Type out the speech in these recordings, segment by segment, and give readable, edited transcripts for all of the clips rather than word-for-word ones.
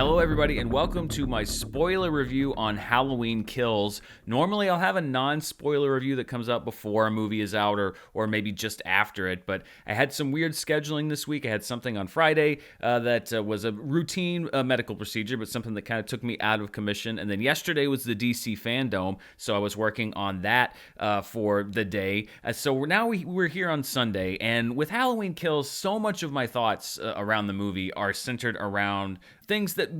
Hello everybody and welcome to my spoiler review on Halloween Kills. Normally I'll have a non-spoiler review that comes out before a movie is out or maybe just after it, but I had some weird scheduling this week. I had something on Friday that was a routine medical procedure, but something that kind of took me out of commission. And then yesterday was the DC Fandom, so I was working on that for the day. So we're here on Sunday, and with Halloween Kills, so much of my thoughts around the movie are centered around things that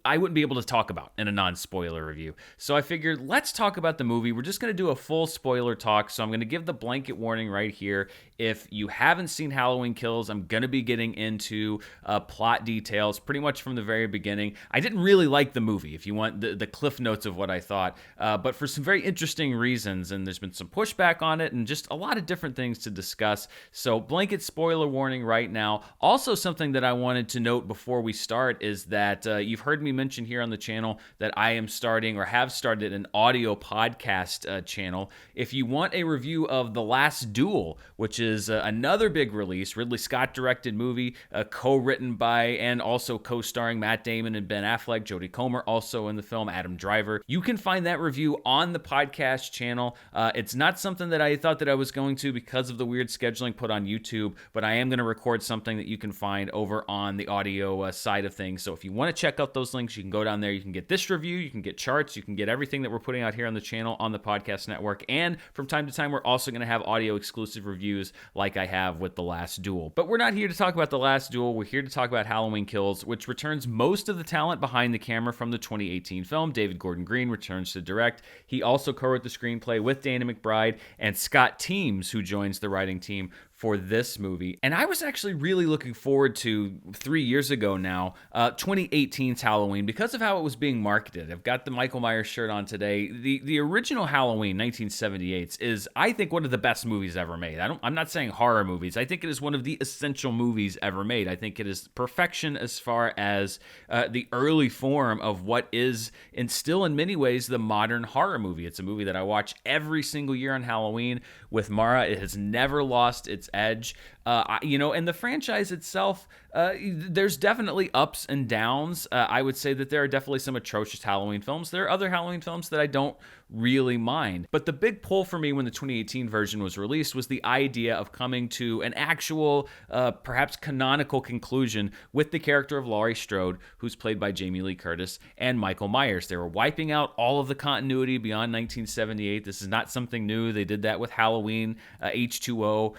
I wouldn't be able to talk about in a non-spoiler review. So I figured, let's talk about the movie. We're just going to do a full spoiler talk, so I'm going to give the blanket warning right here. If you haven't seen Halloween Kills, I'm going to be getting into plot details pretty much from the very beginning. I didn't really like the movie, if you want the cliff notes of what I thought, but for some very interesting reasons, and there's been some pushback on it and just a lot of different things to discuss. So blanket spoiler warning right now. Also, something that I wanted to note before we start is that you've heard me mention here on the channel that I am starting or have started an audio podcast channel. If you want a review of The Last Duel, which is another big release, Ridley Scott directed movie, co-written by and also co-starring Matt Damon and Ben Affleck, Jodie Comer also in the film, Adam Driver. You can find that review on the podcast channel. It's not something that I thought that I was going to because of the weird scheduling put on YouTube, but I am going to record something that you can find over on the audio side of things. So if you want to check out those links, you can go down there. You can get this review, you can get charts, you can get everything that we're putting out here on the channel on the podcast network. And from time to time, we're also going to have audio exclusive reviews like I have with The Last Duel. But we're not here to talk about The Last Duel. We're here to talk about Halloween Kills, which returns most of the talent behind the camera from the 2018 film. David Gordon Green returns to direct. He also co-wrote the screenplay with Danny McBride and Scott Teems, who joins the writing team for this movie. And I was actually really looking forward to 3 years ago now, 2018's Halloween, because of how it was being marketed. I've got the Michael Myers shirt on today. The original Halloween, 1978, is, I think, one of the best movies ever made. I'm not saying horror movies. I think it is one of the essential movies ever made. I think it is perfection as far as the early form of what is, and still in many ways, the modern horror movie. It's a movie that I watch every single year on Halloween with Mara. It has never lost its edge. And the franchise itself, there's definitely ups and downs. I would say that there are definitely some atrocious Halloween films. There are other Halloween films that I don't really mind. But the big pull for me when the 2018 version was released was the idea of coming to an actual, perhaps canonical conclusion with the character of Laurie Strode, who's played by Jamie Lee Curtis, and Michael Myers. They were wiping out all of the continuity beyond 1978. This is not something new. They did that with Halloween, H2O,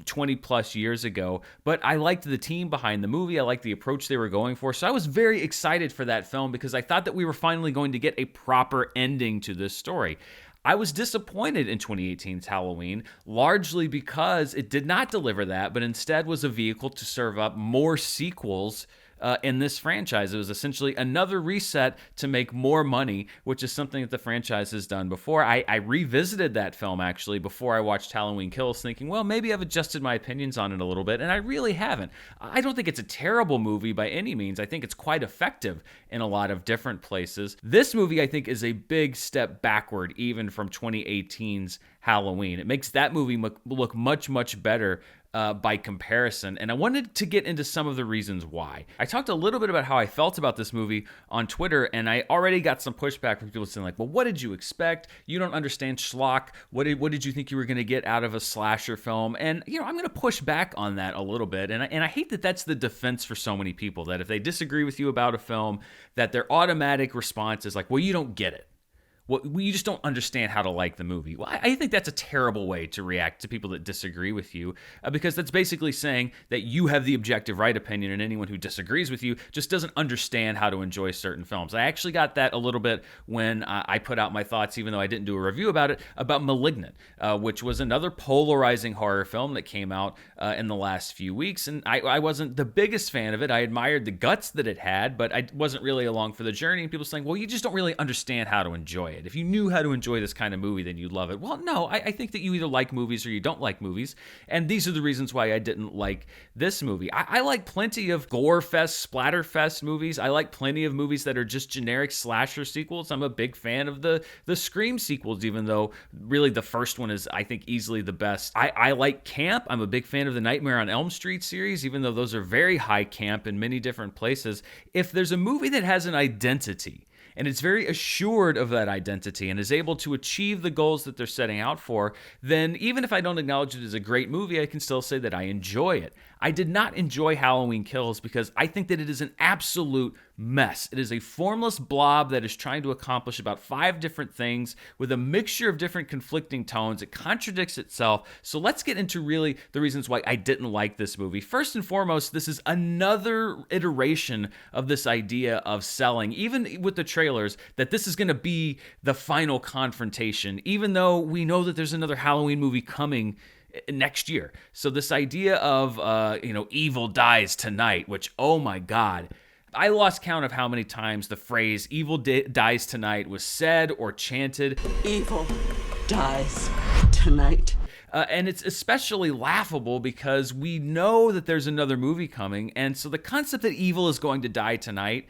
20 plus years ago, but I liked the team behind the movie. I liked the approach they were going for. So I was very excited for that film because I thought that we were finally going to get a proper ending to this story. I was disappointed in 2018's Halloween, largely because it did not deliver that, but instead was a vehicle to serve up more sequels in this franchise. It was essentially another reset to make more money, which is something that the franchise has done before. I revisited that film, actually, before I watched Halloween Kills, thinking, well, maybe I've adjusted my opinions on it a little bit, and I really haven't. I don't think it's a terrible movie by any means. I think it's quite effective in a lot of different places. This movie, I think, is a big step backward, even from 2018's Halloween. It makes that movie look much, much better by comparison, and I wanted to get into some of the reasons why. I talked a little bit about how I felt about this movie on Twitter, and I already got some pushback from people saying, like, well, what did you expect? You don't understand schlock. What did you think you were going to get out of a slasher film? And, I'm going to push back on that a little bit, and I hate that that's the defense for so many people, that if they disagree with you about a film, that their automatic response is like, well, you don't get it. Well, you just don't understand how to like the movie. Well, I think that's a terrible way to react to people that disagree with you, because that's basically saying that you have the objective right opinion and anyone who disagrees with you just doesn't understand how to enjoy certain films. I actually got that a little bit when I put out my thoughts, even though I didn't do a review about it, about Malignant, which was another polarizing horror film that came out in the last few weeks, and I wasn't the biggest fan of it. I admired the guts that it had, but I wasn't really along for the journey, and people saying, well, you just don't really understand how to enjoy it. it. If you knew how to enjoy this kind of movie, then you'd love it. Well, no, I think that you either like movies or you don't like movies. And these are the reasons why I didn't like this movie. I like plenty of gore fest, splatter fest movies. I like plenty of movies that are just generic slasher sequels. I'm a big fan of the Scream sequels, even though really the first one is, I think, easily the best. I like camp. I'm a big fan of the Nightmare on Elm Street series, even though those are very high camp in many different places. If there's a movie that has an identity, and it's very assured of that identity and is able to achieve the goals that they're setting out for, then even if I don't acknowledge it as a great movie, I can still say that I enjoy it. I did not enjoy Halloween Kills because I think that it is an absolute mess. It is a formless blob that is trying to accomplish about 5 different things with a mixture of different conflicting tones. It contradicts itself. So let's get into really the reasons why I didn't like this movie. First and foremost, this is another iteration of this idea of selling, even with the trailers, that this is going to be the final confrontation, even though we know that there's another Halloween movie coming next year. So this idea of, evil dies tonight, which, oh my God, I lost count of how many times the phrase evil dies tonight was said or chanted. Evil dies tonight. And it's especially laughable because we know that there's another movie coming, and so the concept that evil is going to die tonight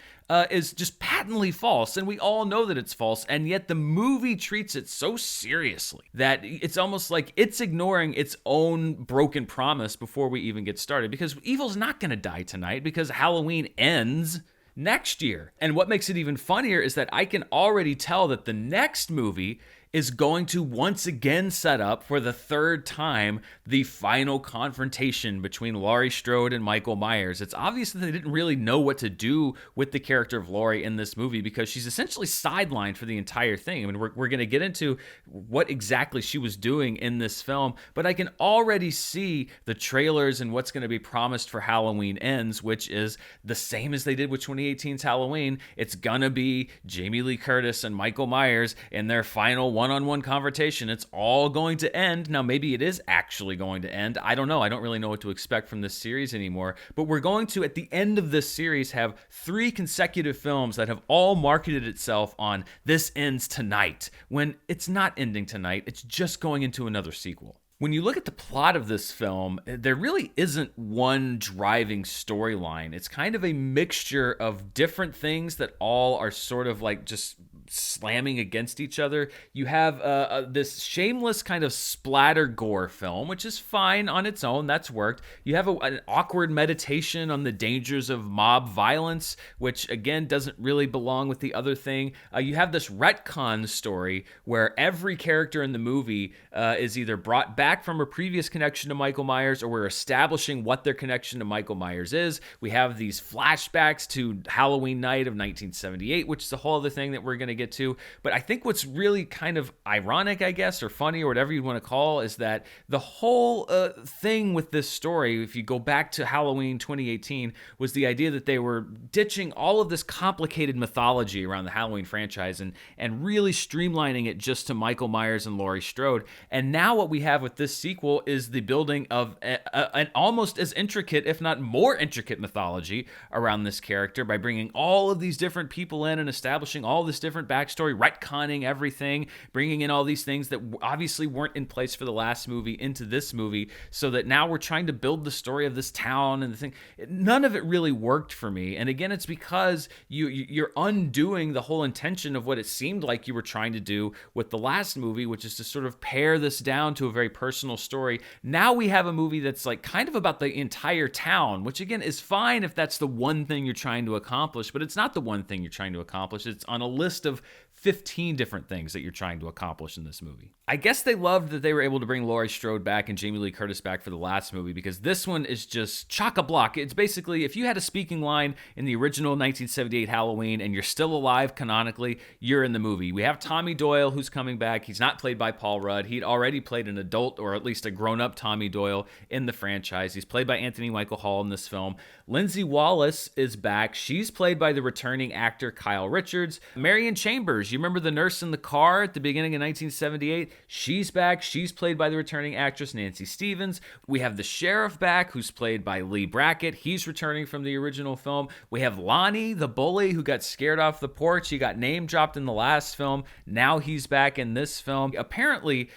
is just patently false, and we all know that it's false, and yet the movie treats it so seriously that it's almost like it's ignoring its own broken promise before we even get started, because evil's not going to die tonight because Halloween ends next year. And what makes it even funnier is that I can already tell that the next movie is going to once again set up for the 3rd time the final confrontation between Laurie Strode and Michael Myers. It's obvious that they didn't really know what to do with the character of Laurie in this movie because she's essentially sidelined for the entire thing. I mean, we're going to get into what exactly she was doing in this film, but I can already see the trailers and what's going to be promised for Halloween Ends, which is the same as they did with 2018's Halloween. It's going to be Jamie Lee Curtis and Michael Myers in their final one-on-one confrontation. It's all going to end. Now, maybe it is actually going to end. I don't know. I don't really know what to expect from this series anymore. But we're going to, at the end of this series, have 3 consecutive films that have all marketed itself on this ends tonight, when it's not ending tonight. It's just going into another sequel. When you look at the plot of this film, there really isn't one driving storyline. It's kind of a mixture of different things that all are sort of like just slamming against each other. You have this shameless kind of splatter gore film, which is fine on its own. That's worked. You have an awkward meditation on the dangers of mob violence, which again doesn't really belong with the other thing. You have this retcon story where every character in the movie is either brought back from a previous connection to Michael Myers, or we're establishing what their connection to Michael Myers is. We have these flashbacks to Halloween night of 1978, which is a whole other thing that we're going to get to. But I think what's really kind of ironic, I guess, or funny, or whatever you want to call, is that the whole thing with this story, if you go back to Halloween 2018, was the idea that they were ditching all of this complicated mythology around the Halloween franchise and really streamlining it just to Michael Myers and Laurie Strode. And now what we have with this sequel is the building of an almost as intricate, if not more intricate, mythology around this character by bringing all of these different people in and establishing all this different backstory, retconning everything, bringing in all these things that obviously weren't in place for the last movie into this movie, so that now we're trying to build the story of this town and the thing. None of it really worked for me. And again, it's because you're undoing the whole intention of what it seemed like you were trying to do with the last movie, which is to sort of pare this down to a very personal story. Now we have a movie that's like kind of about the entire town, which again is fine if that's the one thing you're trying to accomplish, but it's not the one thing you're trying to accomplish. It's on a list of 15 different things that you're trying to accomplish in this movie. I guess they loved that they were able to bring Laurie Strode back and Jamie Lee Curtis back for the last movie, because this one is just chock-a-block. It's basically, if you had a speaking line in the original 1978 Halloween and you're still alive canonically, you're in the movie. We have Tommy Doyle, who's coming back. He's not played by Paul Rudd. He'd already played an adult, or at least a grown-up Tommy Doyle in the franchise. He's played by Anthony Michael Hall in this film. Lindsay Wallace is back. She's played by the returning actor Kyle Richards. Marion Chambers, members. You remember the nurse in the car at the beginning of 1978? She's back. She's played by the returning actress Nancy Stevens. We have the sheriff back, who's played by Lee Brackett. He's returning from the original film. We have Lonnie, the bully who got scared off the porch. He got name dropped in the last film. Now he's back in this film. Apparently,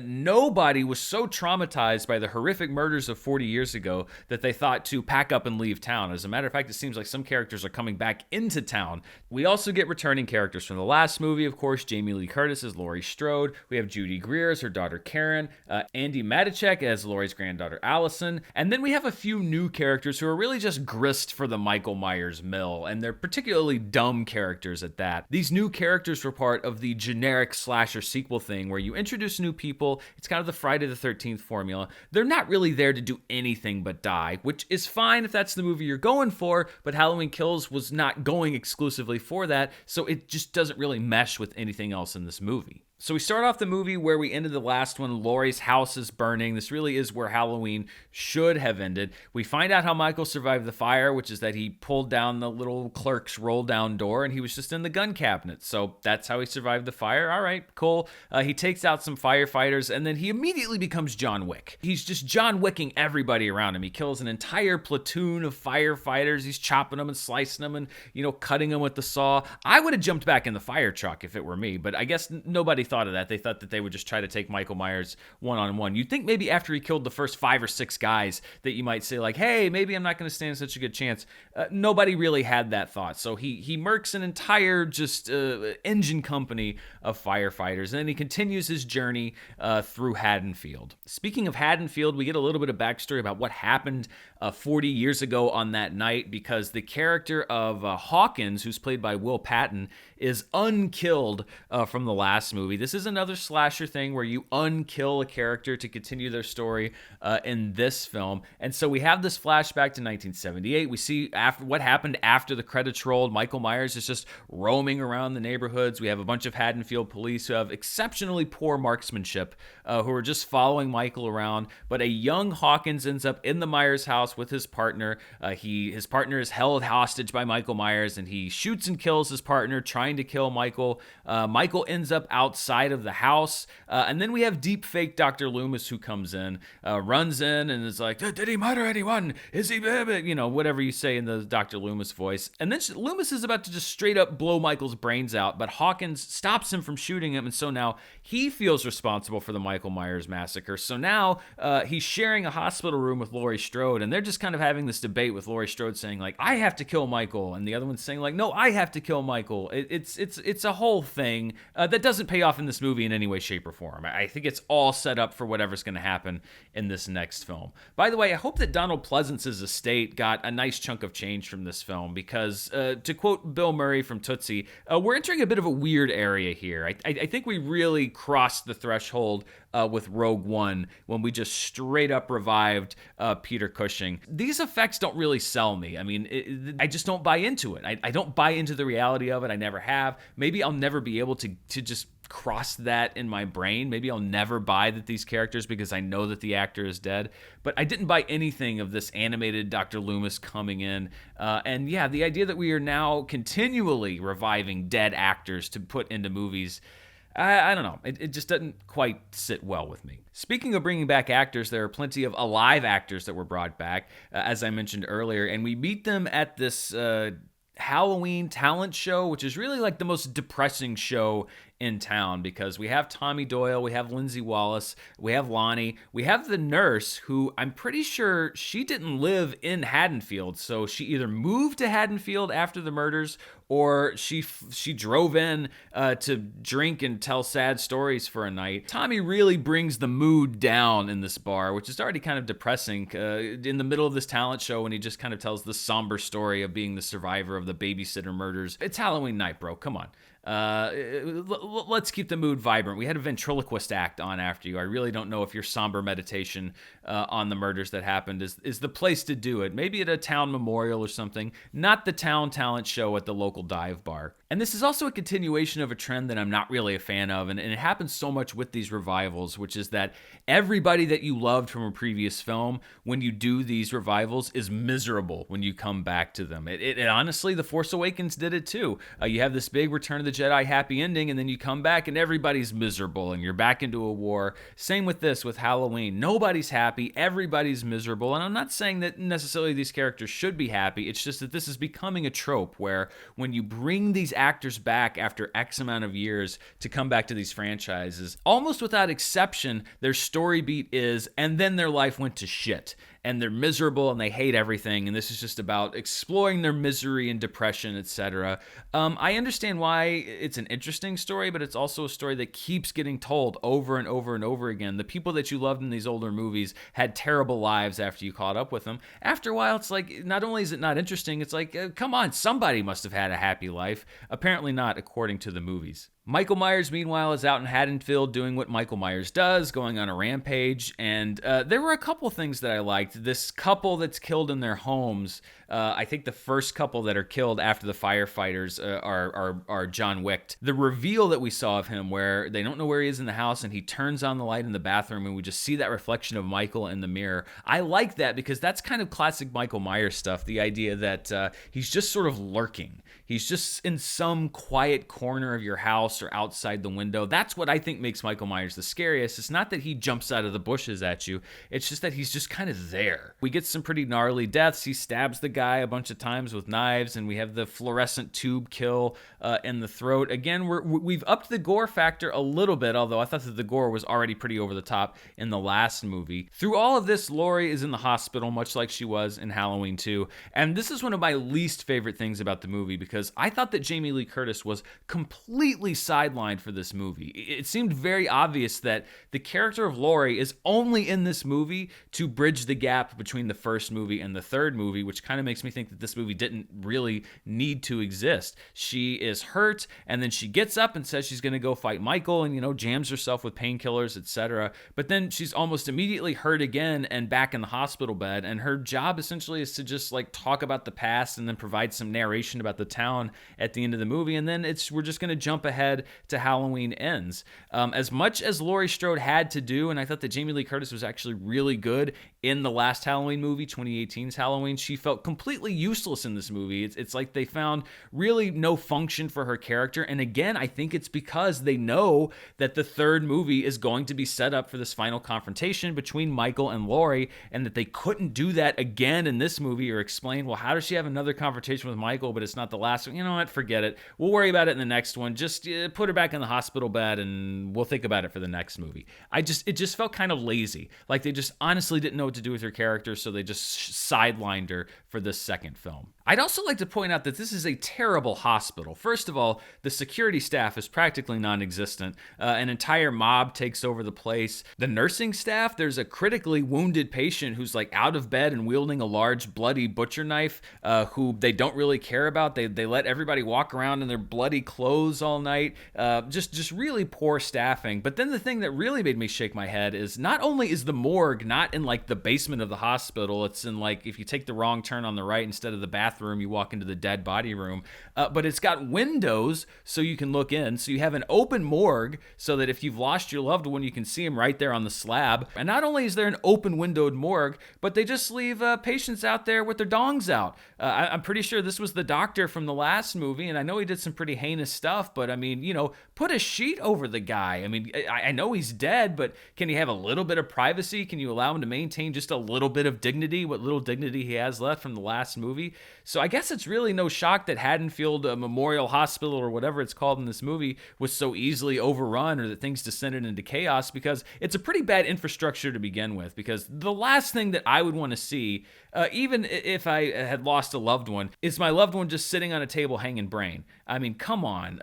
nobody was so traumatized by the horrific murders of 40 years ago that they thought to pack up and leave town. As a matter of fact, it seems like some characters are coming back into town. We also get returning characters from the last movie, of course. Jamie Lee Curtis as Laurie Strode. We have Judy Greer as her daughter Karen. Andy Matichek as Laurie's granddaughter Allison. And then we have a few new characters who are really just grist for the Michael Myers mill, and they're particularly dumb characters at that. These new characters were part of the generic slasher sequel thing where you introduce new people. It's kind of the Friday the 13th formula. They're not really there to do anything but die, which is fine if that's the movie you're going for, but Halloween Kills was not going exclusively for that, so it just doesn't really mesh with anything else in this movie. So we start off the movie where we ended the last one. Laurie's house is burning. This really is where Halloween should have ended. We find out how Michael survived the fire, which is that he pulled down the little clerk's roll-down door and he was just in the gun cabinet. So that's how he survived the fire. All right, cool. He takes out some firefighters and then he immediately becomes John Wick. He's just John Wicking everybody around him. He kills an entire platoon of firefighters. He's chopping them and slicing them and, cutting them with the saw. I would have jumped back in the fire truck if it were me, but I guess nobody thought of that. They thought that they would just try to take Michael Myers one-on-one. You'd think maybe after he killed the first 5 or 6 guys that you might say like, hey, maybe I'm not going to stand such a good chance. Nobody really had that thought. So he murks an entire just engine company of firefighters, and then he continues his journey through Haddonfield. Speaking of Haddonfield, we get a little bit of backstory about what happened 40 years ago on that night, because the character of Hawkins, who's played by Will Patton, is unkilled from the last movie. This is another slasher thing where you unkill a character to continue their story in this film. And so we have this flashback to 1978. We see what happened after the credits rolled. Michael Myers is just roaming around the neighborhoods. We have a bunch of Haddonfield police who have exceptionally poor marksmanship, who are just following Michael around. But a young Hawkins ends up in the Myers house with his partner. His partner is held hostage by Michael Myers, and he shoots and kills his partner, trying to kill Michael. Michael ends up outside of the house, and then we have deep fake Dr. Loomis who comes in, runs in, and is like, did he murder anyone? Is he, whatever you say in the Dr. Loomis voice. And then Loomis is about to just straight up blow Michael's brains out, but Hawkins stops him from shooting him, and so now he feels responsible for the Michael Myers massacre. So now he's sharing a hospital room with Laurie Strode, and they're just kind of having this debate with Laurie Strode saying like, I have to kill Michael, and the other one's saying like, no, I have to kill Michael. It's a whole thing that doesn't pay off in this movie in any way, shape, or form. I think it's all set up for whatever's going to happen in this next film. By the way, I hope that Donald Pleasance's estate got a nice chunk of change from this film, because to quote Bill Murray from Tootsie, we're entering a bit of a weird area here. I think we really crossed the threshold with Rogue One when we just straight up revived Peter Cushing. These effects don't really sell me. I mean, I just don't buy into it. I don't buy into the reality of it. I never have. Maybe I'll never be able to just cross that in my brain. Maybe I'll never buy that these characters, because I know that the actor is dead. But I didn't buy anything of this animated Dr. Loomis coming in. And yeah, the idea that we are now continually reviving dead actors to put into movies, I don't know. It just doesn't quite sit well with me. Speaking of bringing back actors, there are plenty of alive actors that were brought back, as I mentioned earlier, and we meet them at this Halloween talent show, which is really like the most depressing show in town, because we have Tommy Doyle, we have Lindsay Wallace, we have Lonnie, we have the nurse, who I'm pretty sure she didn't live in Haddonfield, so she either moved to Haddonfield after the murders, or she drove in to drink and tell sad stories for a night. Tommy really brings the mood down in this bar, which is already kind of depressing in the middle of this talent show, when he just kind of tells the somber story of being the survivor of the babysitter murders. It's Halloween night, bro. Come on. Let's keep the mood vibrant. We had a ventriloquist act on after you. I really don't know if your somber meditation on the murders that happened is the place to do it. Maybe at a town memorial or something, not the town talent show at the local dive bar. And this is also a continuation of a trend that I'm not really a fan of, and it happens so much with these revivals, which is that everybody that you loved from a previous film, when you do these revivals, is miserable when you come back to them. It honestly, The Force Awakens did it too. You have this big Return of the Jedi happy ending, and then you come back and everybody's miserable, and you're back into a war. Same with this, with Halloween. Nobody's happy, everybody's miserable, and I'm not saying that necessarily these characters should be happy. It's just that this is becoming a trope where when you bring these actors back after X amount of years to come back to these franchises, almost without exception, their story beat is, and then their life went to shit. And they're miserable and they hate everything. And this is just about exploring their misery and depression, etc. I understand why it's an interesting story, but it's also a story that keeps getting told over and over and over again. The people that you loved in these older movies had terrible lives after you caught up with them. After a while, it's like, not only is it not interesting, it's like, come on, somebody must have had a happy life. Apparently not, according to the movies. Michael Myers, meanwhile, is out in Haddonfield doing what Michael Myers does, going on a rampage, and there were a couple things that I liked. This couple that's killed in their homes, I think the first couple that are killed after the firefighters are John Wick. The reveal that we saw of him, where they don't know where he is in the house, and he turns on the light in the bathroom, and we just see that reflection of Michael in the mirror. I like that because that's kind of classic Michael Myers stuff, the idea that he's just sort of lurking. He's just in some quiet corner of your house or outside the window. That's what I think makes Michael Myers the scariest. It's not that he jumps out of the bushes at you. It's just that he's just kind of there. We get some pretty gnarly deaths. He stabs the guy a bunch of times with knives, and we have the fluorescent tube kill in the throat. Again, we've upped the gore factor a little bit, although I thought that the gore was already pretty over the top in the last movie. Through all of this, Laurie is in the hospital, much like she was in Halloween 2. And this is one of my least favorite things about the movie, because I thought that Jamie Lee Curtis was completely sidelined for this movie. It seemed very obvious that the character of Laurie is only in this movie to bridge the gap between the first movie and the third movie, which kind of makes me think that this movie didn't really need to exist. She is hurt, and then she gets up and says she's going to go fight Michael and, jams herself with painkillers, etc. But then she's almost immediately hurt again and back in the hospital bed, and her job essentially is to just talk about the past and then provide some narration about the town at the end of the movie, and then we're just going to jump ahead to Halloween Ends. As much as Laurie Strode had to do, and I thought that Jamie Lee Curtis was actually really good in the last Halloween movie, 2018's Halloween, she felt completely useless in this movie. It's like they found really no function for her character, and again, I think it's because they know that the third movie is going to be set up for this final confrontation between Michael and Laurie, and that they couldn't do that again in this movie or explain, well, how does she have another confrontation with Michael, but it's not the last one? You know what, forget it. We'll worry about it in the next one. Just put her back in the hospital bed and we'll think about it for the next movie. It just felt kind of lazy. Like they just honestly didn't know what to do with her character, so they just sidelined her for this second film. I'd also like to point out that this is a terrible hospital. First of all, the security staff is practically non-existent. An entire mob takes over the place. The nursing staff, there's a critically wounded patient who's out of bed and wielding a large bloody butcher knife, who they don't really care about. They let everybody walk around in their bloody clothes all night. Just really poor staffing. But then the thing that really made me shake my head is not only is the morgue not in the basement of the hospital, it's in if you take the wrong turn on the right instead of the bathroom, you walk into the dead body room, but it's got windows so you can look in. So you have an open morgue so that if you've lost your loved one, you can see him right there on the slab. And not only is there an open windowed morgue, but they just leave patients out there with their dongs out. I'm pretty sure this was the doctor from the last movie, and I know he did some pretty heinous stuff, but I mean, put a sheet over the guy. I mean, I know he's dead, but can he have a little bit of privacy? Can you allow him to maintain just a little bit of dignity, what little dignity he has left from the last movie? So I guess it's really no shock that Haddonfield Memorial Hospital, or whatever it's called in this movie, was so easily overrun, or that things descended into chaos, because it's a pretty bad infrastructure to begin with. Because the last thing that I would want to see, even if I had lost a loved one, is my loved one just sitting on a table hanging brain. I mean, come on.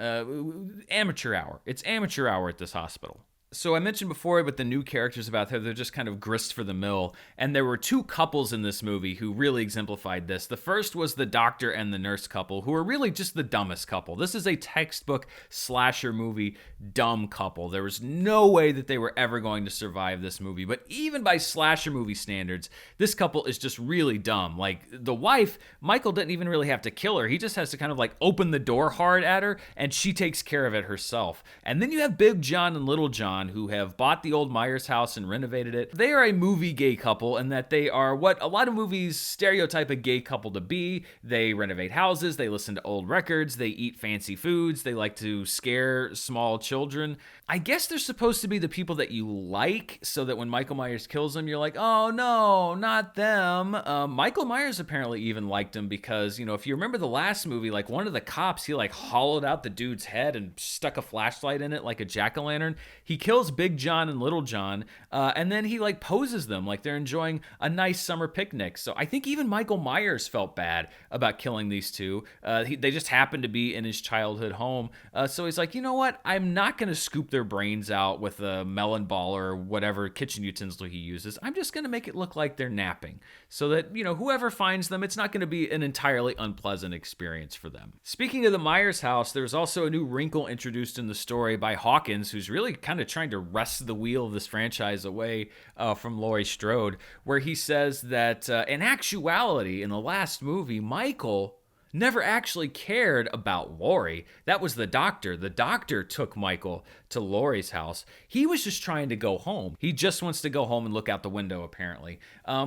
Amateur hour. It's amateur hour at this hospital. So I mentioned before with the new characters about how they're just kind of grist for the mill, and there were two couples in this movie who really exemplified this. The first was the doctor and the nurse couple, who are really just the dumbest couple. This is a textbook slasher movie dumb couple. There was no way that they were ever going to survive this movie, but even by slasher movie standards, this couple is just really dumb. Like, the wife, Michael didn't even really have to kill her. He just has to kind of like open the door hard at her, and she takes care of it herself. And then you have Big John and Little John, who have bought the old Myers house and renovated it. They are a movie gay couple in that they are what a lot of movies stereotype a gay couple to be. They renovate houses, they listen to old records, they eat fancy foods, they like to scare small children. I guess they're supposed to be the people that you like, so that when Michael Myers kills them, you're like, oh no, not them. Michael Myers apparently even liked him because, you know, if you remember the last movie, like one of the cops, he like hollowed out the dude's head and stuck a flashlight in it like a jack-o'-lantern. He kills Big John and Little John, and then he like poses them like they're enjoying a nice summer picnic. So I think even Michael Myers felt bad about killing these two. They just happened to be in his childhood home. So he's like, you know what? I'm not going to scoop their brains out with a melon ball or whatever kitchen utensil he uses. I'm just going to make it look like they're napping so that, you know, whoever finds them, it's not going to be an entirely unpleasant experience for them. Speaking of the Myers house, there's also a new wrinkle introduced in the story by Hawkins, who's really kind of trying to wrest the wheel of this franchise away from Laurie Strode, where he says that in actuality, in the last movie, Michael never actually cared about Laurie. That was the doctor. The doctor took Michael to Laurie's house. He was just trying to go home. He just wants to go home and look out the window, apparently.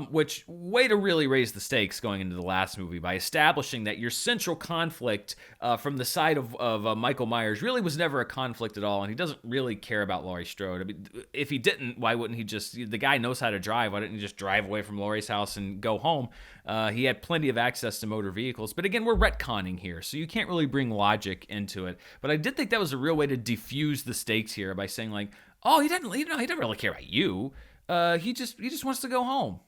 Which, way to really raise the stakes going into the last movie by establishing that your central conflict from the side of Michael Myers really was never a conflict at all, and he doesn't really care about Laurie Strode. I mean, if he didn't, why wouldn't he just... The guy knows how to drive. Why didn't he just drive away from Laurie's house and go home? He had plenty of access to motor vehicles. But again, we're retconning here, so you can't really bring logic into it. But I did think that was a real way to defuse the stakes here by saying like, oh, he doesn't really care about you. He just wants to go home.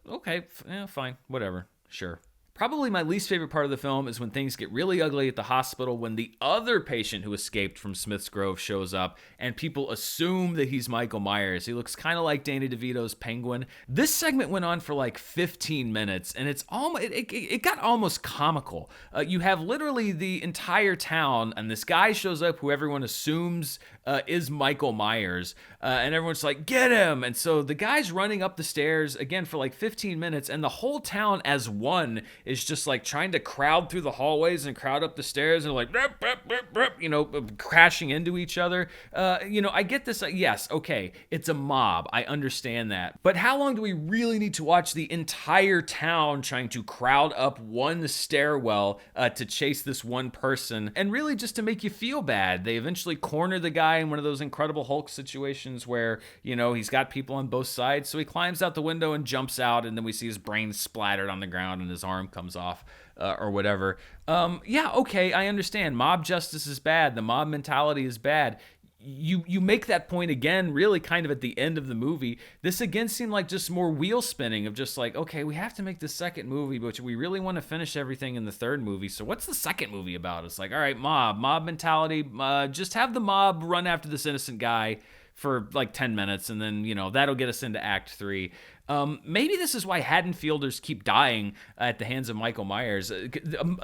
Okay, yeah, fine, whatever, sure. Probably my least favorite part of the film is when things get really ugly at the hospital when the other patient who escaped from Smith's Grove shows up and people assume that he's Michael Myers. He looks kind of like Danny DeVito's Penguin. This segment went on for like 15 minutes and it got almost comical. You have literally the entire town and this guy shows up who everyone assumes is Michael Myers, and everyone's like, get him! And so the guy's running up the stairs again for like 15 minutes, and the whole town as one is just like trying to crowd through the hallways and crowd up the stairs and like, burp, burp, burp, burp, you know, crashing into each other. You know, I get this. Yes, okay, it's a mob. I understand that. But how long do we really need to watch the entire town trying to crowd up one stairwell to chase this one person, and really just to make you feel bad? They eventually corner the guy in one of those Incredible Hulk situations where, you know, he's got people on both sides, so he climbs out the window and jumps out, and then we see his brain splattered on the ground and his arm comes off or whatever. Yeah, okay, I understand. Mob justice is bad. The mob mentality is bad. You make that point again really kind of at the end of the movie. This again seemed like just more wheel spinning of just like, okay, we have to make the second movie, but we really want to finish everything in the third movie. So what's the second movie about? It's like, all right, mob mentality, just have the mob run after this innocent guy for like 10 minutes, and then, you know, that'll get us into Act 3. Maybe this is why Haddonfielders keep dying at the hands of Michael Myers.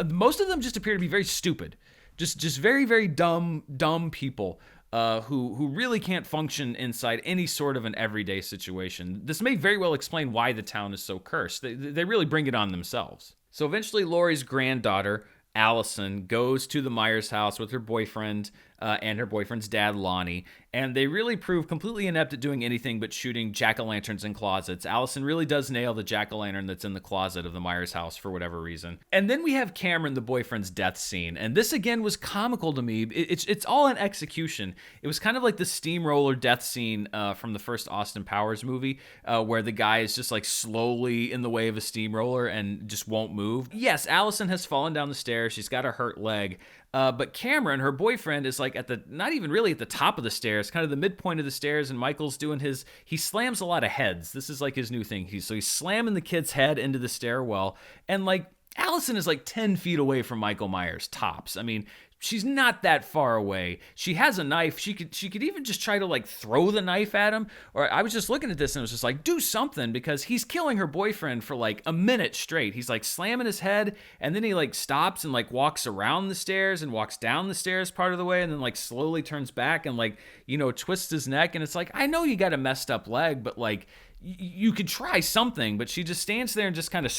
Most of them just appear to be very stupid. Just very, very dumb people. Who really can't function inside any sort of an everyday situation. This may very well explain why the town is so cursed. They really bring it on themselves. So eventually Laurie's granddaughter, Allison, goes to the Myers house with her boyfriend and her boyfriend's dad, Lonnie, and they really prove completely inept at doing anything but shooting jack-o'-lanterns in closets. Allison really does nail the jack-o'-lantern that's in the closet of the Myers house for whatever reason. And then we have Cameron, the boyfriend's death scene, and this again was comical to me. It's all in execution. It was kind of like the steamroller death scene from the first Austin Powers movie, where the guy is just like slowly in the way of a steamroller and just won't move. Yes, Allison has fallen down the stairs. She's got a hurt leg. But Cameron, her boyfriend, is like not even really at the top of the stairs, kind of the midpoint of the stairs, and Michael's doing he slams a lot of heads. This is like his new thing. He's slamming the kid's head into the stairwell, and like, Allison is like 10 feet away from Michael Myers, tops. I mean, she's not that far away. She has a knife. She could even just try to like throw the knife at him. Or I was just looking at this and it was just like, do something, because he's killing her boyfriend for like a minute straight. He's like slamming his head, and then he like stops and like walks around the stairs and walks down the stairs part of the way, and then like slowly turns back and like, you know, twists his neck. And it's like, I know you got a messed up leg, but like, you could try something. But she just stands there and just kind of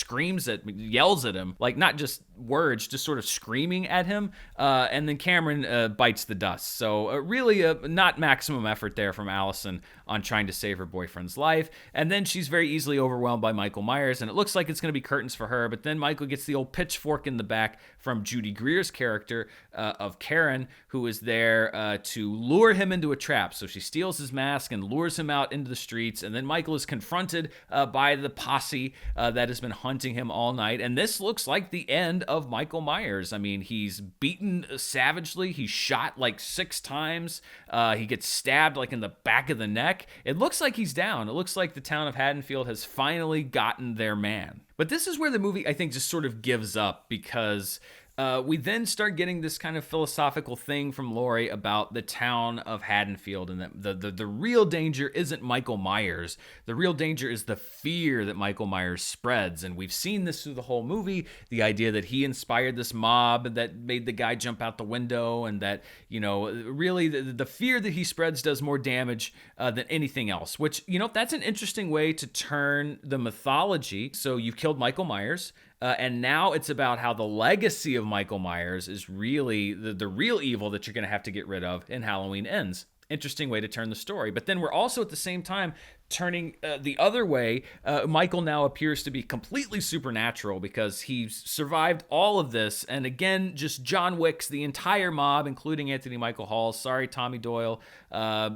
yells at him, like not just words, just sort of screaming at him. And then Cameron bites the dust. So really not maximum effort there from Allison on trying to save her boyfriend's life. And then she's very easily overwhelmed by Michael Myers, and it looks like it's going to be curtains for her. But then Michael gets the old pitchfork in the back from Judy Greer's character of Karen, who is there to lure him into a trap. So she steals his mask and lures him out into the streets. And then Michael is confronted by the posse that has been hunting him all night. And this looks like the end of Michael Myers. I mean, he's beaten savagely. He's shot like 6 times. He gets stabbed like in the back of the neck. It looks like he's down. It looks like the town of Haddonfield has finally gotten their man. But this is where the movie, I think, just sort of gives up, because we then start getting this kind of philosophical thing from Laurie about the town of Haddonfield, and that the real danger isn't Michael Myers. The real danger is the fear that Michael Myers spreads. And we've seen this through the whole movie, the idea that he inspired this mob that made the guy jump out the window, and that, you know, really the fear that he spreads does more damage than anything else, which, you know, that's an interesting way to turn the mythology. So you've killed Michael Myers. And now it's about how the legacy of Michael Myers is really the real evil that you're going to have to get rid of in Halloween Ends. Interesting way to turn the story. But then we're also at the same time turning the other way. Michael now appears to be completely supernatural because he's survived all of this. And again, just John Wicks the entire mob, including Anthony Michael Hall. Sorry, Tommy Doyle,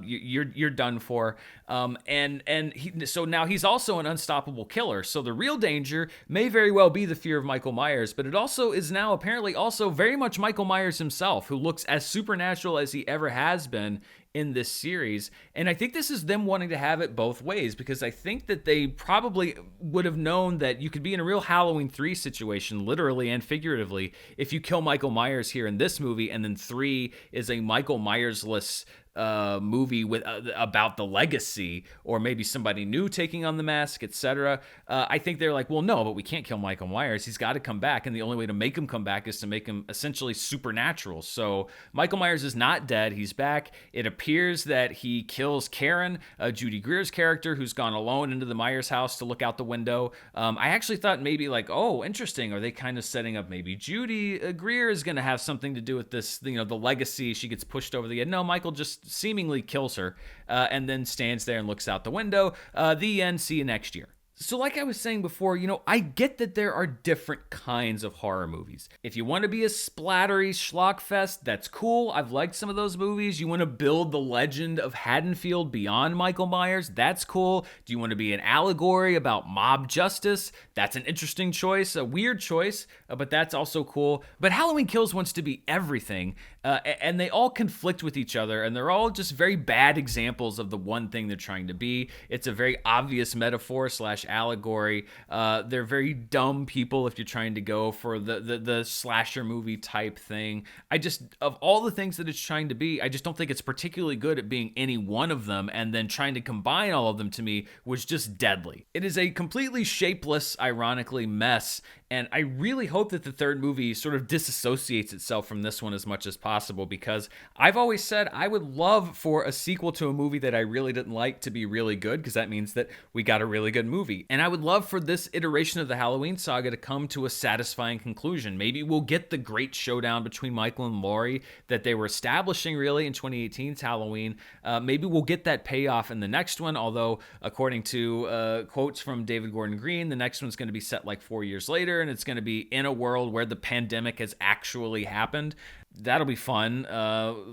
you're done for. So now he's also an unstoppable killer. So the real danger may very well be the fear of Michael Myers, but it also is now apparently also very much Michael Myers himself, who looks as supernatural as he ever has been in this series. And I think this is them wanting to have it both ways, because I think that they probably would have known that you could be in a real Halloween 3 situation, literally and figuratively, if you kill Michael Myers here in this movie, and then 3 is a Michael Myers-less movie with about the legacy, or maybe somebody new taking on the mask, etc. I think they're like, well, no, but we can't kill Michael Myers. He's got to come back, and the only way to make him come back is to make him essentially supernatural. So Michael Myers is not dead. He's back. It appears that he kills Karen, Judy Greer's character, who's gone alone into the Myers house to look out the window. I actually thought maybe like, oh, interesting. Are they kind of setting up maybe Judy Greer is going to have something to do with this, you know, the legacy? She gets pushed over the edge. No, Michael just seemingly kills her and then stands there and looks out the window. The end. See you next year. So like I was saying before, you know, I get that there are different kinds of horror movies. If you want to be a splattery schlock fest, that's cool. I've liked some of those movies. You want to build the legend of Haddonfield beyond Michael Myers, that's cool. Do you want to be an allegory about mob justice? That's an interesting choice, a weird choice, but that's also cool. But Halloween Kills wants to be everything, and they all conflict with each other, and they're all just very bad examples of the one thing they're trying to be. It's a very obvious metaphor / allegory. They're very dumb people if you're trying to go for the slasher movie type thing. I just, of all the things that it's trying to be, I just don't think it's particularly good at being any one of them, and then trying to combine all of them, to me, was just deadly. It is a completely shapeless, ironically, mess, and I really hope that the third movie sort of disassociates itself from this one as much as possible, because I've always said I would love for a sequel to a movie that I really didn't like to be really good, because that means that we got a really good movie. And I would love for this iteration of the Halloween saga to come to a satisfying conclusion. Maybe we'll get the great showdown between Michael and Laurie that they were establishing really in 2018's Halloween. Maybe we'll get that payoff in the next one, although according to quotes from David Gordon Green, the next one's going to be set like 4 years later, and it's going to be in a world where the pandemic has actually happened. That'll be fun.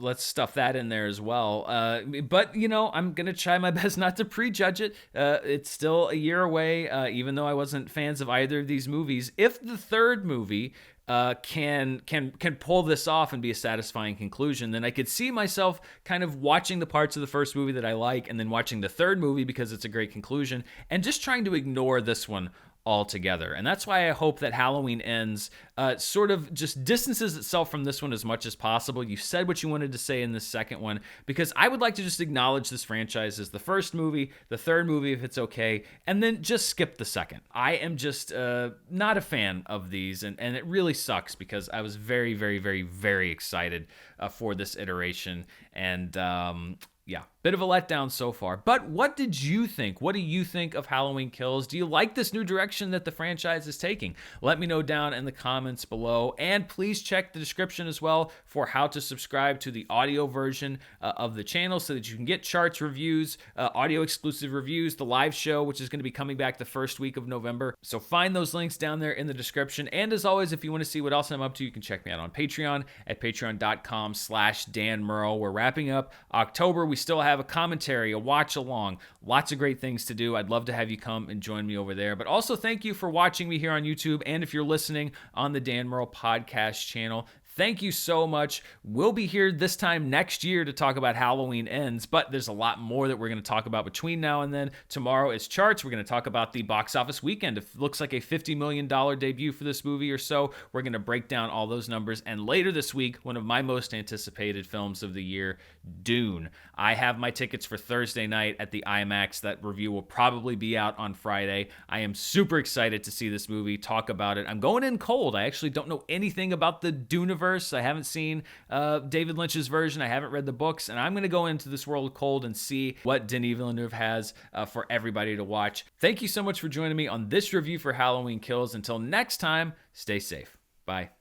Let's stuff that in there as well. But, you know, I'm going to try my best not to prejudge it. It's still a year away, even though I wasn't fans of either of these movies. If the third movie can pull this off and be a satisfying conclusion, then I could see myself kind of watching the parts of the first movie that I like, and then watching the third movie because it's a great conclusion, and just trying to ignore this one altogether. And that's why I hope that Halloween Ends sort of just distances itself from this one as much as possible. You said what you wanted to say in this second one, because I would like to just acknowledge this franchise as the first movie, the third movie if it's okay, and then just skip the second. I am just not a fan of these, and it really sucks because I was very, very, very, very excited for this iteration. And yeah, bit of a letdown so far. But what did you think? What do you think of Halloween Kills? Do you like this new direction that the franchise is taking? Let me know down in the comments below. And please check the description as well for how to subscribe to the audio version of the channel so that you can get charts, reviews, audio exclusive reviews, the live show, which is going to be coming back the first week of November. So find those links down there in the description. And as always, if you want to see what else I'm up to, you can check me out on Patreon at patreon.com/Dan Murrell. We're wrapping up October. We still have a commentary, a watch along, lots of great things to do. I'd love to have you come and join me over there. But also thank you for watching me here on YouTube, and if you're listening on the Dan Murrell podcast channel, thank you so much. We'll be here this time next year to talk about Halloween Ends, but there's a lot more that we're going to talk about between now and then. Tomorrow is charts. We're going to talk about the box office weekend. It looks like a $50 million debut for this movie or so. We're going to break down all those numbers. And later this week, one of my most anticipated films of the year, Dune. I have my tickets for Thursday night at the IMAX. That review will probably be out on Friday. I am super excited to see this movie, talk about it. I'm going in cold. I actually don't know anything about the Duneverse. I haven't seen David Lynch's version. I haven't read the books, and I'm going to go into this world cold and see what Denis Villeneuve has for everybody to watch. Thank you so much for joining me on this review for Halloween Kills. Until next time, stay safe. Bye.